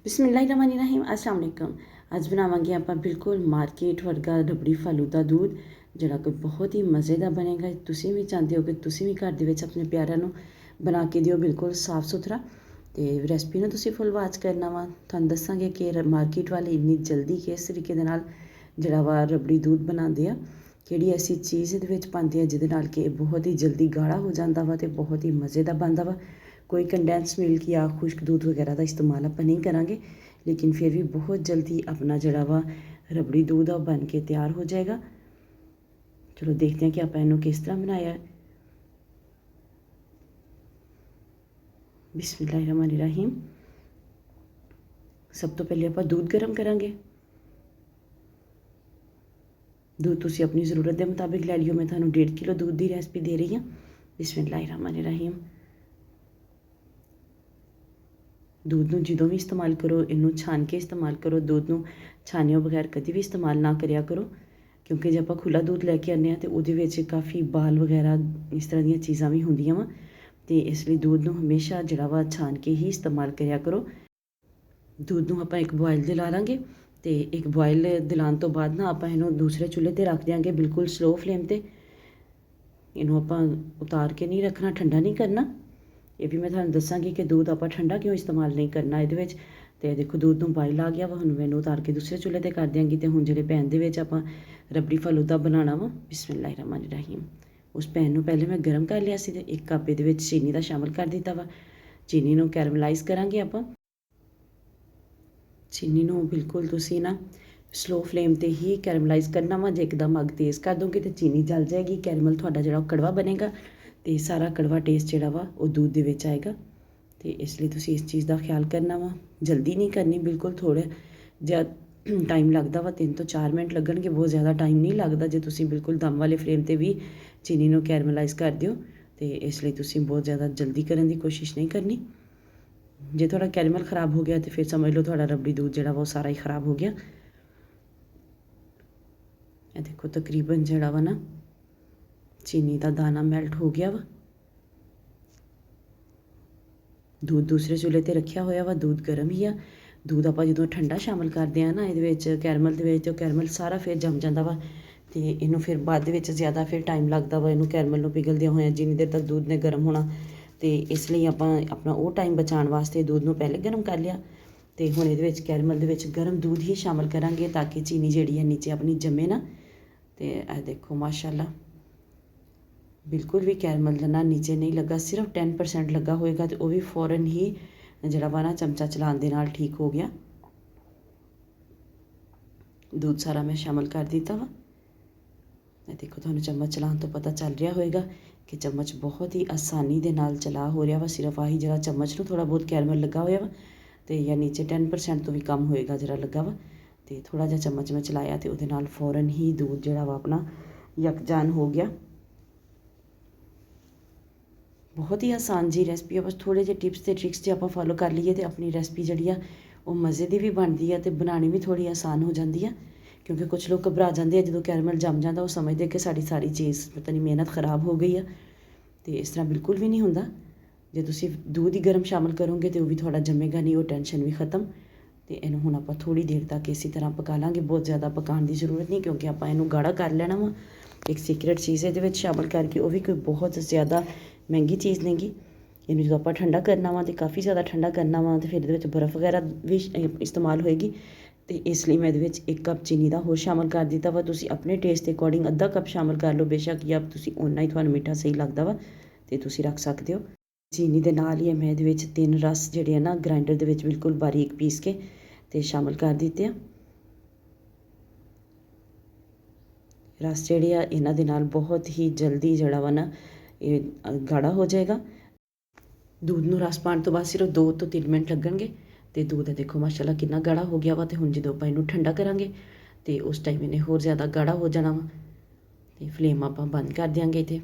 ਬਿਸਮਿਲ੍ਲਾਹਿਰਰਹਿਮਾਨਿਰਰਹੀਮ। अस्सलाम वालेकुम। ਅੱਜ ਬਣਾਵਾਂਗੇ ਆਪਾਂ ਬਿਲਕੁਲ ਮਾਰਕੀਟ ਵਰਗਾ ਰਬੜੀ ਫਾਲੂਦਾ दूध, ਜਿਹੜਾ ਕਿ ਬਹੁਤ ਹੀ ਮਜ਼ੇ ਦਾ ਬਣੇਗਾ। ਤੁਸੀਂ ਵੀ ਚਾਹੁੰਦੇ ਹੋ ਕਿ ਤੁਸੀਂ ਵੀ ਘਰ ਦੇ ਵਿੱਚ ਆਪਣੇ ਪਿਆਰਿਆਂ ਨੂੰ ਬਣਾ ਕੇ ਦਿਓ ਬਿਲਕੁਲ ਸਾਫ਼ ਸੁਥਰਾ। ਤੇ ਰੈਸਪੀ ਨੂੰ ਤੁਸੀਂ ਫੁੱਲ ਵਾਚ ਕਰਨਾ ਵਾ। ਤੁਹਾਨੂੰ ਦੱਸਾਂਗੇ ਕਿ ਮਾਰਕੀਟ ਵਾਲੇ ਇੰਨੀ ਜਲਦੀ ਕਿਸ ਤਰੀਕੇ ਦੇ ਨਾਲ ਜਿਹੜਾ ਵਾ ਰਬੜੀ दूध ਬਣਾਉਂਦੇ ਆ, ਕਿਹੜੀ ਐਸੀ ਚੀਜ਼ ਇਹਦੇ ਵਿੱਚ ਪਾਉਂਦੇ ਆ ਜਿਹਦੇ ਨਾਲ ਕਿ ਇਹ ਬਹੁਤ ਹੀ ਜਲਦੀ ਗਾੜਾ ਹੋ ਜਾਂਦਾ ਵਾ ਅਤੇ ਬਹੁਤ ਹੀ ਮਜ਼ੇ ਦਾ ਬਣਦਾ ਵਾ। ਕੋਈ ਕੰਡੈਂਸ ਮਿਲਕ ਜਾਂ ਖੁਸ਼ਕ दूध ਵਗੈਰਾ ਦਾ ਇਸਤੇਮਾਲ ਆਪਾਂ ਨਹੀਂ ਕਰਾਂਗੇ, ਲੇਕਿਨ ਫਿਰ ਵੀ ਬਹੁਤ ਜਲਦੀ ਆਪਣਾ ਜਿਹੜਾ ਵਾ ਰਬੜੀ दूध ਆ ਉਹ ਬਣ ਕੇ ਤਿਆਰ ਹੋ ਜਾਏਗਾ। ਚਲੋ ਦੇਖਦੇ ਹਾਂ ਕਿ ਆਪਾਂ ਇਹਨੂੰ ਕਿਸ ਤਰ੍ਹਾਂ ਬਣਾਇਆ। ਬਿਸਮਿਲ੍ਲਾਹਿਰਰਹਿਮਾਨਿਰਰਹੀਮ। ਸਭ ਤੋਂ ਪਹਿਲੇ ਆਪਾਂ दूध ਗਰਮ ਕਰਾਂਗੇ। दूध ਤੁਸੀਂ ਆਪਣੀ ਜ਼ਰੂਰਤ ਦੇ ਮੁਤਾਬਿਕ ਲੈ ਲਿਓ। ਮੈਂ ਤੁਹਾਨੂੰ 1.5 ਕਿਲੋ दूध ਦੀ ਰੈਸਪੀ ਦੇ ਰਹੀ ਹਾਂ। ਬਿਸਮਿਲ੍ਲਾਹਿਰਰਹਿਮਾਨਿਰਰਹੀਮ। दूध ਨੂੰ ਜਦੋਂ ਵੀ ਇਸਤੇਮਾਲ ਕਰੋ ਇਹਨੂੰ ਛਾਣ ਕੇ ਇਸਤੇਮਾਲ ਕਰੋ। दूध ਨੂੰ ਛਾਣਿਓ ਬਗੈਰ ਕਦੇ ਵੀ ਇਸਤੇਮਾਲ ਨਾ ਕਰਿਆ ਕਰੋ, ਕਿਉਂਕਿ ਜੇ ਆਪਾਂ ਖੁੱਲ੍ਹਾ दूध ਲੈ ਕੇ ਆਉਂਦੇ ਹਾਂ ਤਾਂ ਉਹਦੇ ਵਿੱਚ ਕਾਫੀ ਬਾਲ ਵਗੈਰਾ ਇਸ ਤਰ੍ਹਾਂ ਦੀਆਂ ਚੀਜ਼ਾਂ ਵੀ ਹੁੰਦੀਆਂ ਵਾ, ਅਤੇ ਇਸ ਲਈ दूध ਨੂੰ ਹਮੇਸ਼ਾ ਜਿਹੜਾ ਵਾ ਛਾਣ ਕੇ ਹੀ ਇਸਤੇਮਾਲ ਕਰਿਆ ਕਰੋ। दूध ਨੂੰ ਆਪਾਂ ਇੱਕ ਬੋਇਲ ਦਿਲਾ ਲਾਂਗੇ, ਅਤੇ ਇੱਕ ਬੋਇਲ ਦਿਲਾਉਣ ਤੋਂ ਬਾਅਦ ਨਾ ਆਪਾਂ ਇਹਨੂੰ ਦੂਸਰੇ ਚੁੱਲ੍ਹੇ 'ਤੇ ਰੱਖ ਦਿਆਂਗੇ ਬਿਲਕੁਲ ਸਲੋ ਫਲੇਮ 'ਤੇ। ਇਹਨੂੰ ਆਪਾਂ ਉਤਾਰ ਕੇ ਨਹੀਂ ਰੱਖਣਾ, ਠੰਡਾ ਨਹੀਂ ਕਰਨਾ। ਇਹ ਵੀ ਮੈਂ ਤੁਹਾਨੂੰ ਦੱਸਾਂਗੀ ਕਿ दूध ਆਪਾਂ ਠੰਡਾ ਕਿਉਂ ਇਸਤੇਮਾਲ ਨਹੀਂ ਕਰਨਾ ਇਹਦੇ ਵਿੱਚ। ਅਤੇ ਦੇਖੋ दूध ਨੂੰ ਬਾਇਲ ਆ ਗਿਆ ਵਾ। ਹੁਣ ਮੈਨੂੰ ਉਤਾਰ ਕੇ ਦੂਸਰੇ ਚੁੱਲ੍ਹੇ 'ਤੇ ਕਰ ਦਿਆਂਗੀ। ਅਤੇ ਹੁਣ ਜਿਹੜੇ ਪੈਨ ਦੇ ਵਿੱਚ ਆਪਾਂ ਰਬੜੀ ਫਾਲੂਦਾ ਬਣਾਉਣਾ ਵਾ, ਬਿਸਮਿਲ੍ਲਾਹਿਰਰਹਿਮਾਨਿਰਰਹੀਮ, ਉਸ ਪੈਨ ਨੂੰ ਪਹਿਲੇ ਮੈਂ ਗਰਮ ਕਰ ਲਿਆ ਸੀ ਅਤੇ 1 ਕੱਪ ਇਹਦੇ ਵਿੱਚ ਚੀਨੀ ਦਾ ਸ਼ਾਮਿਲ ਕਰ ਦਿੱਤਾ ਵਾ। ਚੀਨੀ ਨੂੰ ਕੈਰਮਲਾਈਜ਼ ਕਰਾਂਗੇ ਆਪਾਂ। ਚੀਨੀ ਨੂੰ ਬਿਲਕੁਲ ਤੁਸੀਂ ਨਾ ਸਲੋ ਫਲੇਮ 'ਤੇ ਹੀ ਕੈਰਮਲਾਈਜ਼ ਕਰਨਾ ਵਾ। ਜੇ ਇੱਕਦਮ ਅੱਗ ਤੇਜ਼ ਕਰ ਦੋਗੇ ਤਾਂ ਚੀਨੀ ਜਲ ਜਾਏਗੀ। ਕੈਰਮਲ ਤੁਹਾਡਾ ਜਿਹੜਾ ਉਹ ਕੜਵਾ ਬਣੇਗਾ ਅਤੇ ਸਾਰਾ ਕੜਵਾ ਟੇਸਟ ਜਿਹੜਾ ਵਾ ਉਹ दूध ਦੇ ਵਿੱਚ ਆਏਗਾ। ਅਤੇ ਇਸ ਲਈ ਤੁਸੀਂ ਇਸ ਚੀਜ਼ ਦਾ ਖਿਆਲ ਕਰਨਾ ਵਾ। ਜਲਦੀ ਨਹੀਂ ਕਰਨੀ ਬਿਲਕੁਲ, ਥੋੜ੍ਹਾ ਜਿਹਾ ਟਾਈਮ ਲੱਗਦਾ ਵਾ, 3 ਤੋਂ 4 ਮਿੰਟ ਲੱਗਣਗੇ, ਬਹੁਤ ਜ਼ਿਆਦਾ ਟਾਈਮ ਨਹੀਂ ਲੱਗਦਾ ਜੇ ਤੁਸੀਂ ਬਿਲਕੁਲ ਦਮ ਵਾਲੇ ਫਲੇਮ 'ਤੇ ਵੀ ਚੀਨੀ ਨੂੰ ਕੈਰਮਲਾਈਜ਼ ਕਰ ਦਿਓ। ਅਤੇ ਇਸ ਲਈ ਤੁਸੀਂ ਬਹੁਤ ਜ਼ਿਆਦਾ ਜਲਦੀ ਕਰਨ ਦੀ ਕੋਸ਼ਿਸ਼ ਨਹੀਂ ਕਰਨੀ। ਜੇ ਤੁਹਾਡਾ ਕੈਰਮਲ ਖ਼ਰਾਬ ਹੋ ਗਿਆ ਤਾਂ ਫਿਰ ਸਮਝ ਲਓ ਤੁਹਾਡਾ ਰਬੜੀ दूध ਜਿਹੜਾ ਵਾ ਉਹ ਸਾਰਾ ਹੀ ਖ਼ਰਾਬ ਹੋ ਗਿਆ। ਇਹ ਦੇਖੋ ਤਕਰੀਬਨ ਜਿਹੜਾ ਵਾ ਨਾ ਚੀਨੀ ਦਾ ਦਾਣਾ ਮੈਲਟ ਹੋ ਗਿਆ ਵਾ। दूध ਦੂਸਰੇ ਚੁੱਲ੍ਹੇ 'ਤੇ ਰੱਖਿਆ ਹੋਇਆ ਵਾ। दूध ਗਰਮ ਹੀ ਆ। दूध ਆਪਾਂ ਜਦੋਂ ਠੰਡਾ ਸ਼ਾਮਿਲ ਕਰਦੇ ਹਾਂ ਨਾ ਇਹਦੇ ਵਿੱਚ ਕੈਰਮਲ ਦੇ ਵਿੱਚ, ਤਾਂ ਕੈਰਮਲ ਸਾਰਾ ਫਿਰ ਜੰਮ ਜਾਂਦਾ ਵਾ, ਅਤੇ ਇਹਨੂੰ ਫਿਰ ਬਾਅਦ ਦੇ ਵਿੱਚ ਜ਼ਿਆਦਾ ਫਿਰ ਟਾਈਮ ਲੱਗਦਾ ਵਾ ਇਹਨੂੰ ਕੈਰਮਲ ਨੂੰ ਪਿਘਲਦਿਆਂ ਹੋਇਆਂ, ਜਿੰਨੀ ਦੇਰ ਤੱਕ दूध ਨੇ ਗਰਮ ਹੋਣਾ। ਅਤੇ ਇਸ ਲਈ ਆਪਾਂ ਆਪਣਾ ਉਹ ਟਾਈਮ ਬਚਾਉਣ ਵਾਸਤੇ दूध ਨੂੰ ਪਹਿਲੇ ਗਰਮ ਕਰ ਲਿਆ। ਅਤੇ ਹੁਣ ਇਹਦੇ ਵਿੱਚ ਕੈਰਮਲ ਦੇ ਵਿੱਚ ਗਰਮ दूध ਹੀ ਸ਼ਾਮਿਲ ਕਰਾਂਗੇ ਤਾਂ ਕਿ ਚੀਨੀ ਜਿਹੜੀ ਹੈ ਨੀਚੇ ਆਪਣੀ ਜੰਮੇ ਨਾ। ਅਤੇ ਇਹ ਦੇਖੋ ਮਾਸ਼ਾਅੱਲਾ ਬਿਲਕੁਲ ਵੀ ਕੈਰਮਲ ਨਾ ਨੀਚੇ ਨਹੀਂ ਲੱਗਾ, ਸਿਰਫ 10% ਲੱਗਾ ਹੋਏਗਾ, ਅਤੇ ਉਹ ਵੀ ਫੌਰਨ ਹੀ ਜਿਹੜਾ ਵਾ ਨਾ ਚਮਚਾ ਚਲਾਉਣ ਦੇ ਨਾਲ ਠੀਕ ਹੋ ਗਿਆ। दूध ਸਾਰਾ ਮੈਂ ਸ਼ਾਮਿਲ ਕਰ ਦਿੱਤਾ ਵਾ। ਇਹ ਦੇਖੋ ਤੁਹਾਨੂੰ ਚਮਚ ਚਲਾਉਣ ਤੋਂ ਪਤਾ ਚੱਲ ਰਿਹਾ ਹੋਏਗਾ ਕਿ ਚਮਚ ਬਹੁਤ ਹੀ ਆਸਾਨੀ ਦੇ ਨਾਲ ਚਲਾ ਹੋ ਰਿਹਾ ਵਾ। ਸਿਰਫ ਆਹੀ ਜਿਹੜਾ ਚਮਚ ਨੂੰ ਥੋੜ੍ਹਾ ਬਹੁਤ ਕੈਰਮਲ ਲੱਗਾ ਹੋਇਆ ਵਾ, ਅਤੇ ਜਾਂ ਨੀਚੇ 10% ਤੋਂ ਵੀ ਕਮ ਹੋਏਗਾ ਜਿਹੜਾ ਲੱਗਾ ਵਾ। ਅਤੇ ਥੋੜ੍ਹਾ ਜਿਹਾ ਚਮਚ ਮੈਂ ਚਲਾਇਆ ਅਤੇ ਉਹਦੇ ਨਾਲ ਫੌਰਨ ਹੀ दूध ਜਿਹੜਾ ਵਾ ਆਪਣਾ ਯਕਜਾਨ ਹੋ ਗਿਆ। ਬਹੁਤ ਹੀ ਆਸਾਨ ਜੀ ਰੈਸਪੀ ਆ। ਬਸ ਥੋੜ੍ਹੇ ਜਿਹੇ ਟਿਪਸ ਅਤੇ ਟ੍ਰਿਕਸ ਜੇ ਆਪਾਂ ਫੋਲੋ ਕਰ ਲਈਏ ਤਾਂ ਆਪਣੀ ਰੈਸਪੀ ਜਿਹੜੀ ਆ ਉਹ ਮਜ਼ੇ ਦੀ ਵੀ ਬਣਦੀ ਆ ਅਤੇ ਬਣਾਉਣੀ ਵੀ ਥੋੜ੍ਹੀ ਆਸਾਨ ਹੋ ਜਾਂਦੀ ਆ। ਕਿਉਂਕਿ ਕੁਛ ਲੋਕ ਘਬਰਾ ਜਾਂਦੇ ਆ ਜਦੋਂ ਕੈਰਮਲ ਜੰਮ ਜਾਂਦਾ, ਉਹ ਸਮਝਦੇ ਕਿ ਸਾਡੀ ਸਾਰੀ ਚੀਜ਼ ਪਤਾ ਨਹੀਂ ਮਿਹਨਤ ਖ਼ਰਾਬ ਹੋ ਗਈ ਆ, ਅਤੇ ਇਸ ਤਰ੍ਹਾਂ ਬਿਲਕੁਲ ਵੀ ਨਹੀਂ ਹੁੰਦਾ। ਜੇ ਤੁਸੀਂ दूध ਹੀ ਗਰਮ ਸ਼ਾਮਿਲ ਕਰੋਗੇ ਤਾਂ ਉਹ ਵੀ ਤੁਹਾਡਾ ਜੰਮੇਗਾ ਨਹੀਂ, ਉਹ ਟੈਨਸ਼ਨ ਵੀ ਖ਼ਤਮ। ਅਤੇ ਇਹਨੂੰ ਹੁਣ ਆਪਾਂ ਥੋੜ੍ਹੀ ਦੇਰ ਤੱਕ ਇਸੇ ਤਰ੍ਹਾਂ ਪਕਾ ਲਾਂਗੇ। ਬਹੁਤ ਜ਼ਿਆਦਾ ਪਕਾਉਣ ਦੀ ਜ਼ਰੂਰਤ ਨਹੀਂ, ਕਿਉਂਕਿ ਆਪਾਂ ਇਹਨੂੰ ਗਾੜਾ ਕਰ ਲੈਣਾ ਵਾ। ਇੱਕ ਸੀਕਰੇਟ ਚੀਜ਼ ਇਹਦੇ ਵਿੱਚ ਸ਼ਾਮਿਲ ਕਰਕੇ, ਉਹ ਵੀ ਕੋਈ ਬਹੁਤ ਜ਼ਿਆਦਾ ਮਹਿੰਗੀ ਚੀਜ਼ ਨਹੀਂ ਗੀ। ਇਹਨੂੰ ਜਦੋਂ ਆਪਾਂ ਠੰਡਾ ਕਰਨਾ ਵਾ ਅਤੇ ਕਾਫੀ ਜ਼ਿਆਦਾ ਠੰਡਾ ਕਰਨਾ ਵਾ, ਅਤੇ ਫਿਰ ਇਹਦੇ ਵਿੱਚ ਬਰਫ਼ ਵਗੈਰਾ ਵੀ ਇਸਤੇਮਾਲ ਹੋਏਗੀ। ਅਤੇ ਇਸ ਲਈ ਮੈਂ ਇਹਦੇ ਵਿੱਚ 1 ਕੱਪ ਚੀਨੀ ਦਾ ਹੋਰ ਸ਼ਾਮਿਲ ਕਰ ਦਿੱਤਾ ਵਾ। ਤੁਸੀਂ ਆਪਣੇ ਟੇਸਟ ਦੇ ਅਕੋਰਡਿੰਗ ਅੱਧਾ ਕੱਪ ਸ਼ਾਮਿਲ ਕਰ ਲਓ। ਬੇਸ਼ੱਕ ਜਾਂ ਤੁਸੀਂ ਓਨਾ ਹੀ ਤੁਹਾਨੂੰ ਮਿੱਠਾ ਸਹੀ ਲੱਗਦਾ ਵਾ ਅਤੇ ਤੁਸੀਂ ਰੱਖ ਸਕਦੇ ਹੋ। ਚੀਨੀ ਦੇ ਨਾਲ ਹੀ ਮੈਂ ਇਹਦੇ ਵਿੱਚ 3 ਰਸ ਜਿਹੜੇ ਆ ਨਾ ਗ੍ਰਾਈਂਡਰ ਦੇ ਵਿੱਚ ਬਿਲਕੁਲ ਬਾਰੀਕ ਪੀਸ ਕੇ ਅਤੇ ਸ਼ਾਮਿਲ ਕਰ ਦਿੱਤੇ ਆ। ਰਸ ਜਿਹੜੇ ਆ ਇਹਨਾਂ ਦੇ ਨਾਲ ਬਹੁਤ ਹੀ ਜਲਦੀ ਜਿਹੜਾ ਵਾ ਨਾ ਇਹ ਗਾੜਾ ਹੋ ਜਾਏਗਾ। दूध ਨੂੰ ਰਸ ਪਾਉਣ ਤੋਂ ਬਾਅਦ ਸਿਰਫ 2 ਤੋਂ 3 ਮਿੰਟ ਲੱਗਣਗੇ, ਅਤੇ दूध ਦੇਖੋ ਮਾਸ਼ਾਅੱਲਾ ਕਿੰਨਾ ਗਾੜਾ ਹੋ ਗਿਆ ਵਾ। ਅਤੇ ਹੁਣ ਜਦੋਂ ਆਪਾਂ ਇਹਨੂੰ ਠੰਡਾ ਕਰਾਂਗੇ ਅਤੇ ਉਸ ਟਾਈਮ ਇਹਨੇ ਹੋਰ ਜ਼ਿਆਦਾ ਗਾੜਾ ਹੋ ਜਾਣਾ ਵਾ, ਅਤੇ ਫਲੇਮ ਆਪਾਂ ਬੰਦ ਕਰ ਦਿਆਂਗੇ। ਅਤੇ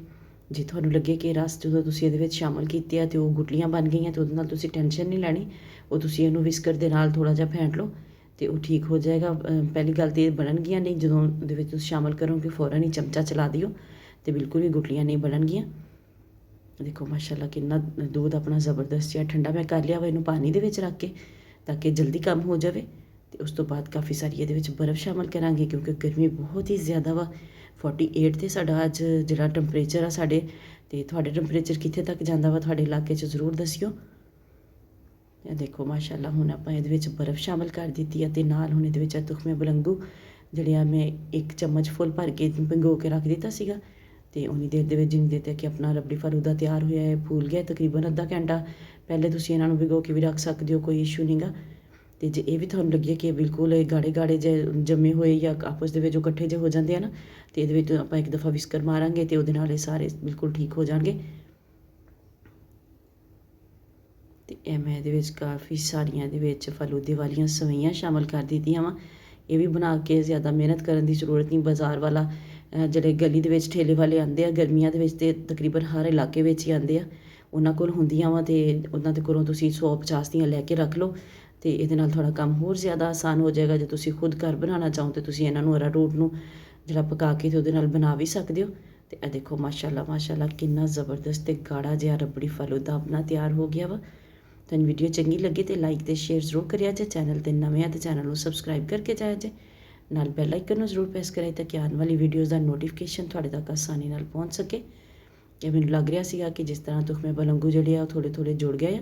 ਜੇ ਤੁਹਾਨੂੰ ਲੱਗੇ ਕਿ ਰਸ ਜਦੋਂ ਤੁਸੀਂ ਇਹਦੇ ਵਿੱਚ ਸ਼ਾਮਿਲ ਕੀਤੇ ਆ ਅਤੇ ਉਹ ਗੁਟਲੀਆਂ ਬਣ ਗਈਆਂ, ਤਾਂ ਉਹਦੇ ਨਾਲ ਤੁਸੀਂ ਟੈਨਸ਼ਨ ਨਹੀਂ ਲੈਣੀ। ਉਹ ਤੁਸੀਂ ਇਹਨੂੰ ਵਿਸਕਰ ਦੇ ਨਾਲ ਥੋੜ੍ਹਾ ਜਿਹਾ ਫੈਂਟ ਲਓ ਅਤੇ ਉਹ ਠੀਕ ਹੋ ਜਾਏਗਾ। ਪਹਿਲੀ ਗੱਲ ਤਾਂ ਇਹ ਬਣਨਗੀਆਂ ਨਹੀਂ, ਜਦੋਂ ਉਹਦੇ ਵਿੱਚ ਤੁਸੀਂ ਸ਼ਾਮਿਲ ਕਰੋਗੇ ਫੌਰਨ ਹੀ ਚਮਚਾ ਚਲਾ ਦਿਓ ਅਤੇ ਬਿਲਕੁਲ ਵੀ ਗੁਟਲੀਆਂ ਨਹੀਂ ਬਣਨਗੀਆਂ। ਦੇਖੋ ਮਾਸ਼ਾਅੱਲਾ ਕਿੰਨਾ दूध ਆਪਣਾ ਜ਼ਬਰਦਸਤ ਜਿਹਾ ਠੰਡਾ ਮੈਂ ਕਰ ਲਿਆ ਵਾ। ਇਹਨੂੰ ਪਾਣੀ ਦੇ ਵਿੱਚ ਰੱਖ ਕੇ ਤਾਂ ਕਿ ਜਲਦੀ ਕੰਮ ਹੋ ਜਾਵੇ। ਤੇ ਉਸ ਤੋਂ ਬਾਅਦ ਕਾਫੀ ਸਾਰੀ ਇਹਦੇ ਵਿੱਚ ਬਰਫ਼ ਸ਼ਾਮਿਲ ਕਰਾਂਗੇ ਕਿਉਂਕਿ ਗਰਮੀ ਬਹੁਤ ਹੀ ਜ਼ਿਆਦਾ ਵਾ। 48 ਤੇ ਸਾਡਾ ਅੱਜ ਜਿਹੜਾ ਟੈਂਪਰੇਚਰ ਆ ਸਾਡੇ, ਤੇ ਤੁਹਾਡੇ ਟੈਂਪਰੇਚਰ ਕਿੱਥੇ ਤੱਕ ਜਾਂਦਾ ਵਾ ਤੁਹਾਡੇ ਇਲਾਕੇ 'ਚ ਜ਼ਰੂਰ ਦੱਸਿਓ। ਇਹ ਦੇਖੋ ਮਾਸ਼ਾਅੱਲਾ ਹੁਣ ਆਪਾਂ ਇਹਦੇ ਵਿੱਚ ਬਰਫ਼ ਸ਼ਾਮਿਲ ਕਰ ਦਿੱਤੀ ਹੈ ਤੇ ਨਾਲ ਹੁਣ ਇਹਦੇ ਵਿੱਚ ਤੁਖਮੇ ਬਲੰਗੂ ਜਿਹੜੇ ਆ ਮੈਂ 1 ਚਮਚ ਫੁੱਲ ਭਰ ਕੇ ਭਿਗੋ ਕੇ ਰੱਖ ਦਿੱਤਾ ਸੀਗਾ। ਤੇ ਉਨੀ ਦੇਰ ਦੇ ਵਿੱਚ ਜਿੰਨੀ ਦੇਰ ਤੱਕ ਕਿ ਆਪਣਾ ਰਬੜੀ ਫਲੂਦਾ ਤਿਆਰ ਹੋਇਆ ਹੈ, ਫੂਲ ਗਿਆ ਤਕਰੀਬਨ ਅੱਧਾ ਘੰਟਾ ਪਹਿਲੇ ਤੁਸੀਂ ਇਹਨਾਂ ਨੂੰ ਭਿਗੋ ਕੇ ਵੀ ਰੱਖ ਸਕਦੇ ਹੋ, ਕੋਈ ਇਸ਼ੂ ਨਹੀਂਗਾ। ਤੇ ਜੇ ਇਹ ਵੀ ਤੁਹਾਨੂੰ ਲੱਗੇ ਕਿ ਬਿਲਕੁਲ ਗਾੜੇ ਗਾੜੇ ਜਿਹੇ ਜੰਮੇ ਹੋਏ ਜਾਂ ਆਪਸ ਦੇ ਵਿੱਚ ਇਕੱਠੇ ਜਿਹੇ ਹੋ ਜਾਂਦੇ ਆ ਨਾ, ਤੇ ਇਹਦੇ ਵਿੱਚ ਆਪਾਂ ਇੱਕ ਦਫਾ ਵਿਸਕਰ ਮਾਰਾਂਗੇ ਤੇ ਉਹਦੇ ਨਾਲ ਇਹ ਸਾਰੇ ਬਿਲਕੁਲ ਠੀਕ ਹੋ ਜਾਣਗੇ। ਤੇ ਇਹ ਮੈਂ ਇਹਦੇ ਵਿੱਚ ਕਾਫੀ ਸਾਰੀਆਂ ਇਹਦੇ ਵਿੱਚ ਫਲੂਦੇ ਵਾਲੀਆਂ ਸਵਈਆਂ ਸ਼ਾਮਿਲ ਕਰ ਦਿੱਤੀਆਂ ਵਾ। ਇਹ ਵੀ ਬਣਾ ਕੇ ਜ਼ਿਆਦਾ ਮਿਹਨਤ ਕਰਨ ਦੀ ਜ਼ਰੂਰਤ ਨਹੀਂ। ਬਾਜ਼ਾਰ ਵਾਲਾ ਜਿਹੜੇ ਗਲੀ ਦੇ ਵਿੱਚ ਠੇਲੇ ਵਾਲੇ ਆਉਂਦੇ ਆ ਗਰਮੀਆਂ ਦੇ ਵਿੱਚ ਤੇ ਤਕਰੀਬਨ ਹਰ ਇਲਾਕੇ ਵਿੱਚ ਹੀ ਆਉਂਦੇ ਆ, ਉਹਨਾਂ ਕੋਲ ਹੁੰਦੀਆਂ ਵਾ ਤੇ ਉਹਨਾਂ ਦੇ ਕੋਲੋਂ ਤੁਸੀਂ 150 ਦੀਆਂ ਲੈ ਕੇ ਰੱਖ ਲਓ ਤੇ ਇਹਦੇ ਨਾਲ ਤੁਹਾਡਾ ਕੰਮ ਹੋਰ ਜ਼ਿਆਦਾ ਆਸਾਨ ਹੋ ਜਾਏਗਾ। ਜੇ ਤੁਸੀਂ ਖੁਦ ਘਰ ਬਣਾਉਣਾ ਚਾਹੋ ਤੇ ਤੁਸੀਂ ਇਹਨਾਂ ਨੂੰ ਅਰਾਰੋਟ ਨੂੰ ਜਿਹੜਾ ਪਕਾ ਕੇ ਤੇ ਉਹਦੇ ਨਾਲ ਬਣਾ ਵੀ ਸਕਦੇ ਹੋ। ਤੇ ਇਹ ਦੇਖੋ ਮਾਸ਼ਾਅੱਲਾ ਮਾਸ਼ਾਅੱਲਾ ਕਿੰਨਾ ਜ਼ਬਰਦਸਤ ਤੇ ਗਾੜਾ ਜਿਹਾ ਰਬੜੀ ਫਲੂਦਾ ਆਪਣਾ ਤਿਆਰ ਹੋ ਗਿਆ ਵਾ। ਤੁਹਾਨੂੰ ਵੀਡੀਓ ਚੰਗੀ ਲੱਗੀ ਤੇ ਲਾਈਕ ਤੇ ਸ਼ੇਅਰ ਜ਼ਰੂਰ ਕਰਿਆ ਜੇ। ਚੈਨਲ ਤੇ ਨਵੇਂ ਆ ਤੇ ਚੈਨਲ ਨੂੰ ਸਬਸਕ੍ਰਾਈਬ ਕਰਕੇ ਜਾਇਆ ਜੇ, ਨਾਲ ਬੈਲ ਆਈਕਨ ਨੂੰ ਜ਼ਰੂਰ ਪ੍ਰੈਸ ਕਰਿਆ ਤਾਂ ਕਿ ਆਉਣ ਵਾਲੀ ਵੀਡੀਓਜ਼ ਦਾ ਨੋਟੀਫਿਕੇਸ਼ਨ ਤੁਹਾਡੇ ਤੱਕ ਆਸਾਨੀ ਨਾਲ ਪਹੁੰਚ ਸਕੇ। ਇਹ ਮੈਨੂੰ ਲੱਗ ਰਿਹਾ ਸੀਗਾ ਕਿ ਜਿਸ ਤਰ੍ਹਾਂ ਤੁਖਮੇ ਬਲੰਗੂ ਜਿਹੜੇ ਆ ਉਹ ਥੋੜ੍ਹੇ ਥੋੜ੍ਹੇ ਜੁੜ ਗਏ ਆ,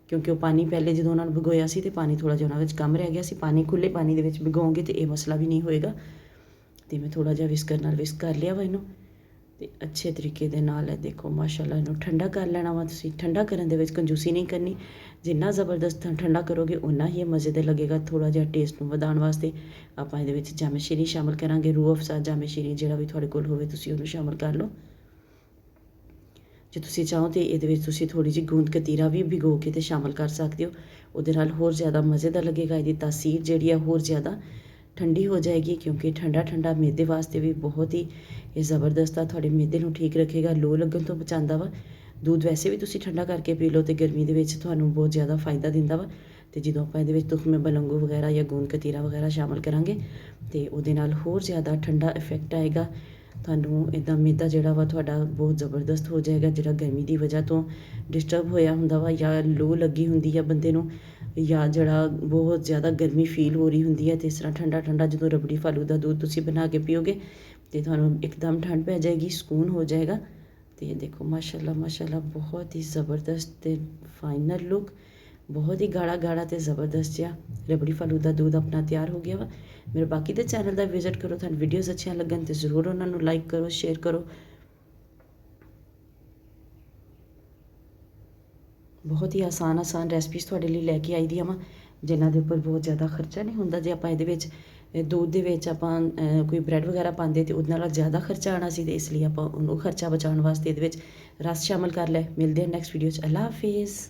ਕਿਉਂਕਿ ਉਹ ਪਾਣੀ ਪਹਿਲੇ ਜਦੋਂ ਉਹਨਾਂ ਨੂੰ ਭਿਗੋਇਆ ਸੀ ਤੇ ਪਾਣੀ ਥੋੜ੍ਹਾ ਜਿਹਾ ਉਹਨਾਂ ਵਿੱਚ ਕਮ ਰਹਿ ਗਿਆ ਸੀ। ਪਾਣੀ ਖੁੱਲ੍ਹੇ ਪਾਣੀ ਦੇ ਵਿੱਚ ਭਿਗੋਗੇ ਤੇ ਇਹ ਮਸਲਾ ਵੀ ਨਹੀਂ ਹੋਏਗਾ। ਤੇ ਮੈਂ ਥੋੜ੍ਹਾ ਜਿਹਾ ਵਿਸਕਰ ਨਾਲ ਵਿਸਕ ਕਰ ਲਿਆ ਵਾ ਇਹਨੂੰ ਤੇ ਅੱਛੇ ਤਰੀਕੇ ਦੇ ਨਾਲ ਇਹ ਦੇਖੋ ਮਾਸ਼ਾਅੱਲਾ ਇਹਨੂੰ ਠੰਡਾ ਕਰ ਲੈਣਾ ਵਾ। ਤੁਸੀਂ ਠੰਡਾ ਕਰਨ ਦੇ ਵਿੱਚ ਕੰਜੂਸੀ ਨਹੀਂ ਕਰਨੀ, ਜਿੰਨਾ ਜ਼ਬਰਦਸਤ ਠੰਡਾ ਕਰੋਗੇ ਉਨਾ ਹੀ ਮਜ਼ੇ ਦਾ ਲੱਗੇਗਾ। ਥੋੜ੍ਹਾ ਜਿਹਾ ਟੇਸਟ ਨੂੰ ਵਧਾਉਣ ਵਾਸਤੇ ਆਪਾਂ ਇਹਦੇ ਵਿੱਚ ਜਾਮੇ ਸ਼ੀਰੀ ਸ਼ਾਮਿਲ ਕਰਾਂਗੇ। ਰੂਹ ਅਫਜ਼ਾ ਜਾਮੇ ਸ਼ੀਰੀ ਜਿਹੜਾ ਵੀ ਤੁਹਾਡੇ ਕੋਲ ਹੋਵੇ ਤੁਸੀਂ ਉਹਨੂੰ ਸ਼ਾਮਿਲ ਕਰ ਲਓ। ਜੇ ਤੁਸੀਂ ਚਾਹੋ ਤਾਂ ਇਹਦੇ ਵਿੱਚ ਤੁਸੀਂ ਥੋੜ੍ਹੀ ਜਿਹੀ ਗੂੰਦ ਕਤੀਰਾ ਵੀ ਭਿਗੋ ਕੇ ਤੇ ਸ਼ਾਮਿਲ ਕਰ ਸਕਦੇ ਹੋ, ਉਹਦੇ ਨਾਲ ਹੋਰ ਜ਼ਿਆਦਾ ਮਜ਼ੇਦਾਰ ਲੱਗੇਗਾ। ਇਹਦੀ ਤਾਸੀਰ ਜਿਹੜੀ ਆ ਹੋਰ ਜ਼ਿਆਦਾ ਠੰਡੀ ਹੋ ਜਾਏਗੀ ਕਿਉਂਕਿ ਠੰਡਾ ਠੰਡਾ ਮੈਦੇ ਵਾਸਤੇ ਵੀ ਬਹੁਤ ਹੀ ਇਹ ਜ਼ਬਰਦਸਤ ਆ, ਤੁਹਾਡੇ ਮੈਦੇ ਨੂੰ ਠੀਕ ਰੱਖੇਗਾ, ਲੋ ਲੱਗਣ ਤੋਂ ਬਚਾਉਂਦਾ ਵਾ। ਦੁੱਧ ਵੈਸੇ ਵੀ ਤੁਸੀਂ ਠੰਡਾ ਕਰਕੇ ਪੀ ਲਓ ਤੇ ਗਰਮੀ ਦੇ ਵਿੱਚ ਤੁਹਾਨੂੰ ਬਹੁਤ ਜ਼ਿਆਦਾ ਫਾਇਦਾ ਦਿੰਦਾ ਵਾ। ਤੇ ਜਦੋਂ ਆਪਾਂ ਇਹਦੇ ਵਿੱਚ ਤੁਖਮੇ ਬਲੰਗੂ ਵਗੈਰਾ ਜਾਂ ਗੂੰਦ ਕਤੀਰਾ ਵਗੈਰਾ ਸ਼ਾਮਿਲ ਕਰਾਂਗੇ ਤੇ ਉਹਦੇ ਨਾਲ ਹੋਰ ਜ਼ਿਆਦਾ ਠੰਡਾ ਇਫੈਕਟ ਆਏਗਾ। ਤੁਹਾਨੂੰ ਇੱਦਾਂ ਮੈਦਾ ਜਿਹੜਾ ਵਾ ਤੁਹਾਡਾ ਬਹੁਤ ਜ਼ਬਰਦਸਤ ਹੋ ਜਾਏਗਾ, ਜਿਹੜਾ ਗਰਮੀ ਦੀ ਵਜ੍ਹਾ ਤੋਂ ਡਿਸਟਰਬ ਹੋਇਆ ਹੁੰਦਾ ਵਾ ਜਾਂ ਲੋ ਲੱਗੀ ਹੁੰਦੀ ਆ ਬੰਦੇ ਨੂੰ, ਜਾਂ ਜਿਹੜਾ ਬਹੁਤ ਜ਼ਿਆਦਾ ਗਰਮੀ ਫੀਲ ਹੋ ਰਹੀ ਹੁੰਦੀ ਹੈ। ਤੇ ਇਸ ਤਰ੍ਹਾਂ ਠੰਡਾ ਠੰਡਾ ਜਦੋਂ ਰਬੜੀ ਫਲੂਦਾ ਦੁੱਧ ਤੁਸੀਂ ਬਣਾ ਕੇ ਪੀਓਗੇ ਤੇ ਤੁਹਾਨੂੰ ਇੱਕਦਮ ਠੰਡ ਪੈ ਜਾਏਗੀ, ਸਕੂਨ ਹੋ ਜਾਏਗਾ। ਤੇ ਇਹ ਦੇਖੋ ਮਾਸ਼ਾਅੱਲਾ ਮਾਸ਼ਾਅੱਲਾ ਬਹੁਤ ਹੀ ਜ਼ਬਰਦਸਤ ਤੇ ਫਾਈਨਲ ਲੁੱਕ, ਬਹੁਤ ਹੀ ਗਾੜਾ ਗਾੜਾ ਤੇ ਜ਼ਬਰਦਸਤ ਜਿਹਾ ਰਬੜੀ ਫਲੂਦਾ ਦੁੱਧ ਆਪਣਾ ਤਿਆਰ ਹੋ ਗਿਆ ਵਾ। ਮੇਰੇ ਬਾਕੀ ਦੇ ਚੈਨਲ ਦਾ ਵਿਜ਼ਿਟ ਕਰੋ, ਤੁਹਾਨੂੰ ਵੀਡੀਓਜ਼ ਅੱਛੀਆਂ ਲੱਗਣ ਤੇ ਜ਼ਰੂਰ ਉਹਨਾਂ ਨੂੰ ਲਾਈਕ ਕਰੋ, ਸ਼ੇਅਰ ਕਰੋ। ਬਹੁਤ ਹੀ ਆਸਾਨ ਰੈਸਪੀਜ਼ ਤੁਹਾਡੇ ਲਈ ਲੈ ਕੇ ਆਈ ਦੀਆਂ ਵਾ, ਜਿਨ੍ਹਾਂ ਦੇ ਉੱਪਰ ਬਹੁਤ ਜ਼ਿਆਦਾ ਖਰਚਾ ਨਹੀਂ ਹੁੰਦਾ। ਜੇ ਆਪਾਂ ਇਹਦੇ ਵਿੱਚ ਦੁੱਧ ਦੇ ਵਿੱਚ ਆਪਾਂ ਕੋਈ ਬ੍ਰੈਡ ਵਗੈਰਾ ਪਾਉਂਦੇ ਤੇ ਉਹਦੇ ਨਾਲ ਜ਼ਿਆਦਾ ਖਰਚਾ ਆਉਣਾ ਸੀ, ਤੇ ਇਸ ਲਈ ਆਪਾਂ ਉਹਨੂੰ ਖਰਚਾ ਬਚਾਉਣ ਵਾਸਤੇ ਇਹਦੇ ਵਿੱਚ ਰਸ ਸ਼ਾਮਿਲ ਕਰ ਲਿਆ। ਮਿਲਦੇ ਹਾਂ ਨੈਕਸਟ ਵੀਡੀਓ 'ਚ। ਅੱਲਾ ਹਾਫਿਜ਼।